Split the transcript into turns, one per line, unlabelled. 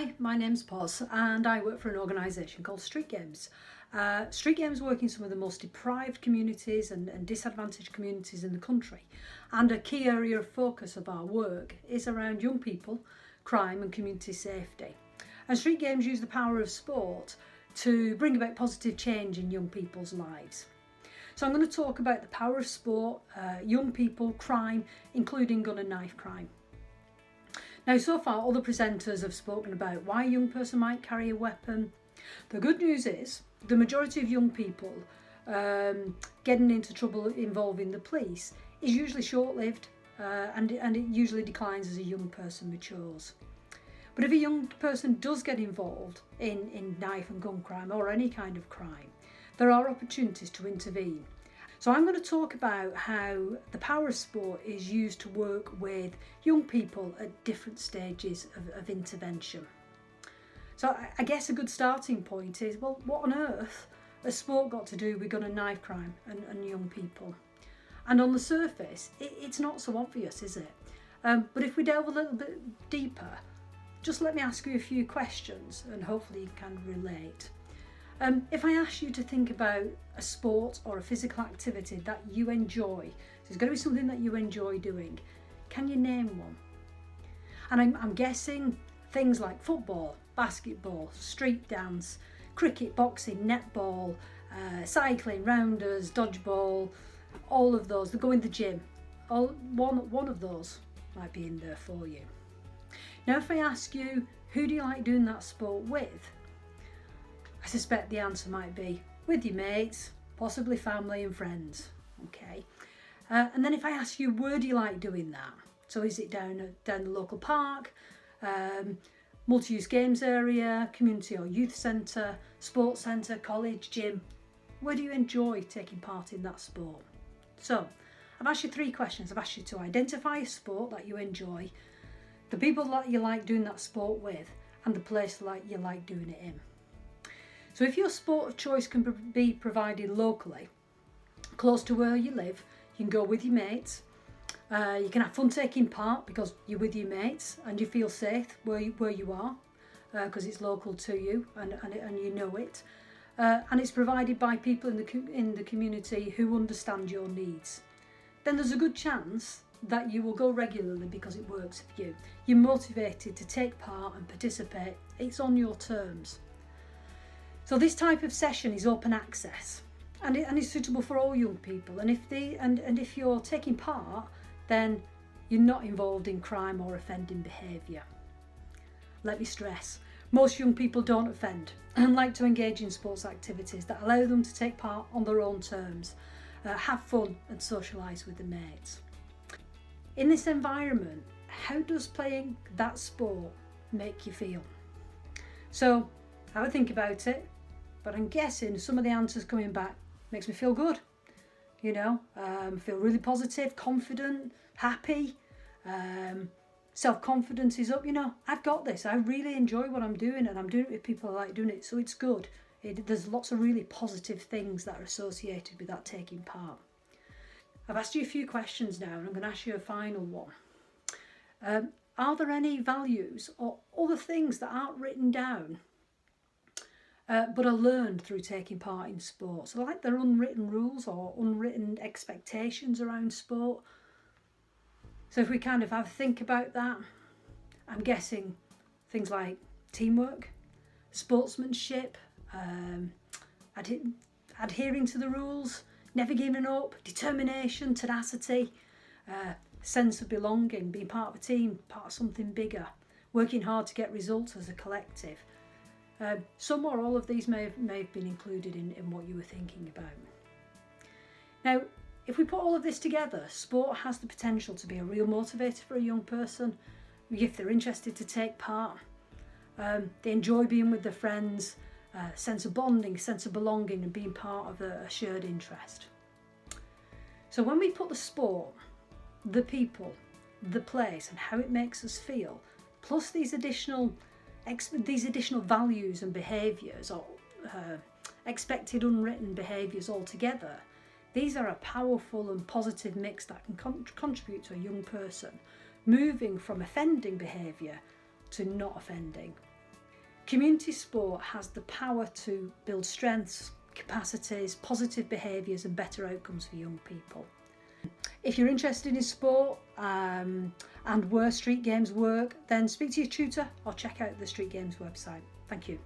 Hi, my name's Pozz and I work for an organisation called Street Games. Street Games work in some of the most deprived communities and disadvantaged communities in the country, and a key area of focus of our work is around young people, crime and community safety. And Street Games use the power of sport to bring about positive change in young people's lives. So I'm going to talk about the power of sport, young people, crime, including gun and knife crime. Now, so far, other presenters have spoken about why a young person might carry a weapon. The good news is the majority of young people getting into trouble involving the police is usually short-lived and it usually declines as a young person matures. But if a young person does get involved in knife and gun crime or any kind of crime, there are opportunities to intervene. So I'm going to talk about how the power of sport is used to work with young people at different stages of intervention. So I guess a good starting point is, well, what on earth has sport got to do with gun and knife crime and young people? And on the surface, it's not so obvious, is it? But if we delve a little bit deeper, just let me ask you a few questions and hopefully you can relate. If I ask you to think about a sport or a physical activity that you enjoy, so it's got to be something that you enjoy doing, can you name one? And I'm guessing things like football, basketball, street dance, cricket, boxing, netball, cycling, rounders, dodgeball, all of those, they go in the gym. One of those might be in there for you. Now if I ask you, who do you like doing that sport with? I suspect the answer might be with your mates, possibly family and friends. Okay, and then if I ask you, where do you like doing that? So is it down the local park, multi-use games area, community or youth centre, sports centre, college, gym? Where do you enjoy taking part in that sport? So I've asked you 3 questions. I've asked you to identify a sport that you enjoy, the people that you like doing that sport with, and the place that you like doing it in. So if your sport of choice can be provided locally, close to where you live, you can go with your mates. You can have fun taking part because you're with your mates and you feel safe where you are because it's local to you and you know it. And it's provided by people in the community who understand your needs. Then there's a good chance that you will go regularly because it works for you. You're motivated to take part and participate. It's on your terms. So this type of session is open access and it's suitable for all young people. And if you're taking part, then you're not involved in crime or offending behaviour. Let me stress, most young people don't offend and like to engage in sports activities that allow them to take part on their own terms, have fun and socialise with their mates. In this environment, how does playing that sport make you feel? So have a think about it, but I'm guessing some of the answers coming back makes me feel good. Feel really positive, confident, happy, self-confidence is up. I've got this. I really enjoy what I'm doing and I'm doing it with people who like doing it, so it's good. There's lots of really positive things that are associated with that taking part. I've asked you a few questions now and I'm going to ask you a final one. Are there any values or other things that aren't written down but are learned through taking part in sport? So like there are unwritten rules or unwritten expectations around sport. So if we kind of have a think about that, I'm guessing things like teamwork, sportsmanship, adhering to the rules, never giving up, determination, tenacity, sense of belonging, being part of a team, part of something bigger, working hard to get results as a collective. Some or all of these may have been included in what you were thinking about. Now, if we put all of this together, sport has the potential to be a real motivator for a young person if they're interested to take part. They enjoy being with their friends, sense of bonding, sense of belonging and being part of a shared interest. So when we put the sport, the people, the place and how it makes us feel, plus these additional values and behaviours or expected unwritten behaviours altogether, these are a powerful and positive mix that can contribute to a young person moving from offending behaviour to not offending. Community sport has the power to build strengths, capacities, positive behaviours and better outcomes for young people. If you're interested in sport and where street games work, then speak to your tutor or check out the Street Games website. Thank you.